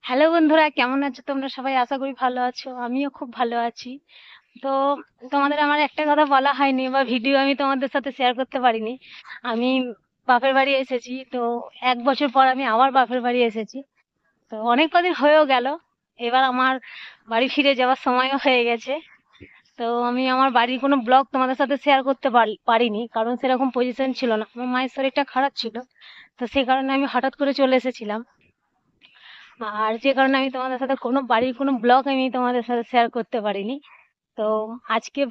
Hello বন্ধুরা, কেমন আছো তোমরা সবাই? আশা করি ভালো আছো। আমিও খুব ভালো আছি। তো তোমাদের আমার একটা কথা বলা হয়নি বা ভিডিও আমি তোমাদের সাথে শেয়ার করতে পারিনি। আমি বাপের বাড়ি এসেছি, তো 1 বছর পর আমি আবার বাপের বাড়ি এসেছি। তো অনেক কদিন হয়েও গেল। এবার আমার বাড়ি ফিরে যাওয়ার সময়ও হয়ে গেছে। তো আমি আমার বাড়ির কোনো ব্লগ তোমাদের সাথে শেয়ার করতে পারিনি, কারণ সেরকম পজিশন ছিল না। আমার মায়ের শরীরটা খারাপ ছিল, তো সেই কারণে আমি হঠাৎ করে চলে এসেছিলাম। আর যে কারণে আমি তোমাদের সাথে কোনো বাড়ির কোনো ব্লগ আমি তোমাদের সাথে শেয়ার করতে পারিনি। তো আজকে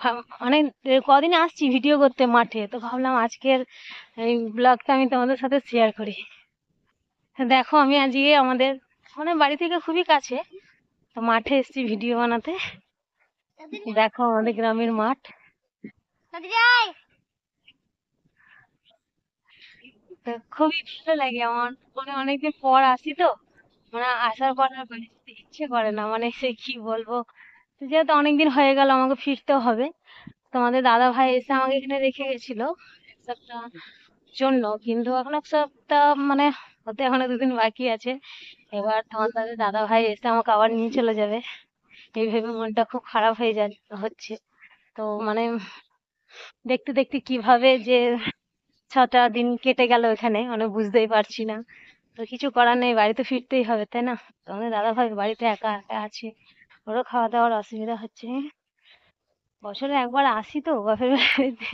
অনেক কদিন আসছি ভিডিও করতে মাঠে, তো ভাবলাম আজকের এই ব্লগটা আমি তোমাদের সাথে শেয়ার করি। তো দেখো, আমি আজকে আমাদের মানে বাড়ি থেকে খুবই কাছে, তো মাঠে এসেছি ভিডিও বানাতে। দেখো আমাদের গ্রামের মাঠ। তো খুবই ভালো লাগে আমার, মানে অনেকদিন পর আসি তো, মানে আসার পর আর বাড়ি যেতে ইচ্ছে করে না, মানে সে কি বলবো। তো যেহেতু অনেকদিন হয়ে গেল, আমাকে ফিরতেও হবে। তোমাদের দাদা ভাই এসে আমাকে এখানে রেখে গেছিল এক সপ্তাহ জন্য, কিন্তু এখন এক সপ্তাহ মানে হতে এখনো 2 দিন বাকি আছে। এবার তোমাদের দাদা ভাই এসে আমাকে আবার নিয়ে চলে যাবে, এই ভেবে মনটা খুব খারাপ হচ্ছে। তো মানে দেখতে দেখতে কিভাবে যে 6টা দিন কেটে গেল এখানে, মানে বুঝতেই পারছি না। তো কিছু করার নেই, বাড়িতে ফিরতেই হবে, তাই না? তোমাদের দাদা ভাই বাড়িতে একা একা আছে, ওরও খাওয়া দাওয়ার অসুবিধা হচ্ছে। বছরে একবার আসি তো বাপের বাড়িতে,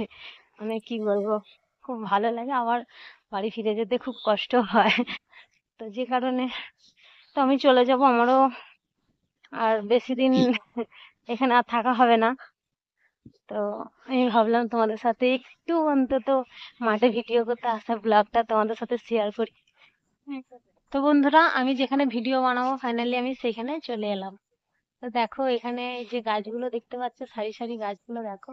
মানে কি বলবো, খুব ভালো লাগে। আবার বাড়ি ফিরে যেতে খুব কষ্ট হয়। তো যে কারণে তো আমি চলে যাব। আমারও আর বেশি দিন এখানে আর থাকা হবে না। তো আমি ভাবলাম তোমাদের সাথে একটু অন্তত মাঠে ভিডিও করতে আসা ব্লগটা তোমাদের সাথে শেয়ার করি। তো বন্ধুরা, আমি যেখানে ভিডিও বানাবো ফাইনালি আমি সেখানে চলে এলাম। তো দেখো এখানে এই যে গাছগুলো দেখতে পাচ্ছ, সারি সারি গাছগুলো দেখো,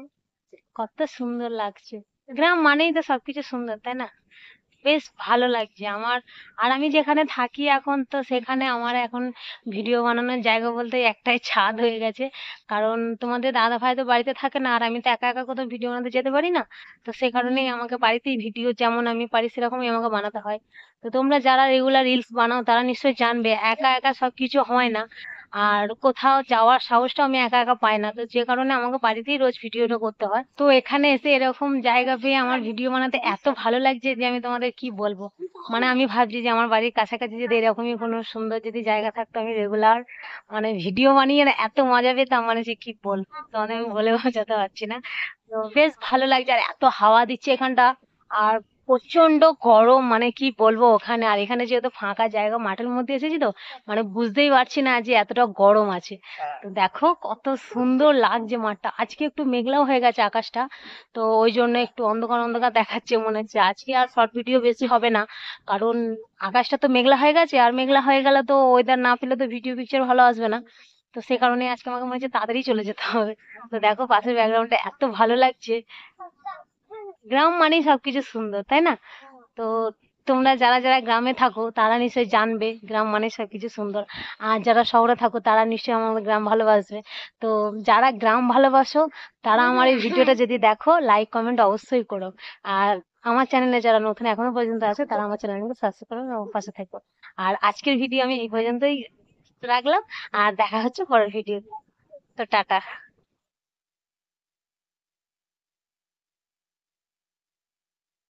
কত সুন্দর লাগছে। গ্রাম মানেই তো সবকিছু সুন্দর, তাই না? বেশ ভালো লাগছে আমার। আর আমি যেখানে থাকি এখন, তো সেখানে আমার এখন ভিডিও বানানোর জায়গা বলতে একটাই ছাদ হয়ে গেছে। কারণ তোমাদের দাদা ভাই তো বাড়িতে থাকে না, আর আমি তো একা একা কোথাও ভিডিও বানাতে যেতে পারি না। তো সে কারণেই আমাকে বাড়িতেই ভিডিও যেমন আমি পারি সেরকমই আমাকে বানাতে হয়। তো তোমরা যারা রেগুলার রিলস বানাও তারা নিশ্চয়ই জানবে, একা একা সবকিছু হয় না। আর কোথাও যাওয়ার সাহসটাও আমি একা একা পাই না, তো যে কারণে আমাকে বাড়িতেই রোজ ভিডিওটা করতে হয়। তো এখানে এসে এরকম জায়গা পেয়ে আমার ভিডিও বানাতে এত ভালো লাগছে যে আমি তোমাদের কি বলবো। মানে আমি ভাবছি যে আমার বাড়ির কাছাকাছি যদি এরকমই কোনো সুন্দর যদি জায়গা থাকতো, আমি রেগুলার মানে ভিডিও বানিয়ে না এত মজা পেতাম, মানে যে কি বলবো, তোমাদের আমি বলে বোঝাতে পারছি না। তো বেশ ভালো লাগছে, আর এত হাওয়া দিচ্ছে এখানটা। আর প্রচন্ড গরম, মানে কি বলবো ওখানে। আর এখানে যেহেতু ফাঁকা জায়গা, মাঠের মধ্যে এসেছি তো, মানে বুঝতেই পারছি না যে এতটা গরম আছে। তো দেখো কত সুন্দর লাগছে মাঠটা। আজকে একটু মেঘলাও হয়ে গেছে আকাশটা, তো ওই জন্য একটু অন্ধকার অন্ধকার দেখাচ্ছে মনে হচ্ছে। আজকে আর শর্ট ভিডিও বেশি হবে না, কারণ আকাশটা তো মেঘলা হয়ে গেছে, আর মেঘলা হয়ে গেলে তো ওয়েদার না পেলে তো ভিডিও পিকচার ভালো আসবে না। তো সে কারণে আজকে আমাকে মনে হচ্ছে তাড়াতাড়ি চলে যেতে হবে। তো দেখো পাশের ব্যাকগ্রাউন্ডটা এত ভালো লাগছে। গ্রাম মানেই সবকিছু সুন্দর, তাই না? তো তোমরা যারা যারা গ্রামে থাকো তারা নিশ্চয়ই জানবে গ্রাম মানে সবকিছু সুন্দর। আর যারা শহরে থাকো তারা নিশ্চয়ই আমাদের গ্রাম ভালোবাসবে। তো যারা গ্রাম ভালোবাসো তারা আমার এই ভিডিওটা যদি দেখো, লাইক কমেন্ট অবশ্যই করো। আর আমার চ্যানেলে যারা নতুন এখনো পর্যন্ত আছে তারা আমার চ্যানেলকে সাবস্ক্রাইব করো, আমার পাশে থাকো। আর আজকের ভিডিও আমি এই পর্যন্তই রাখলাম, আর দেখা হচ্ছে পরের ভিডিও। তো টাটা।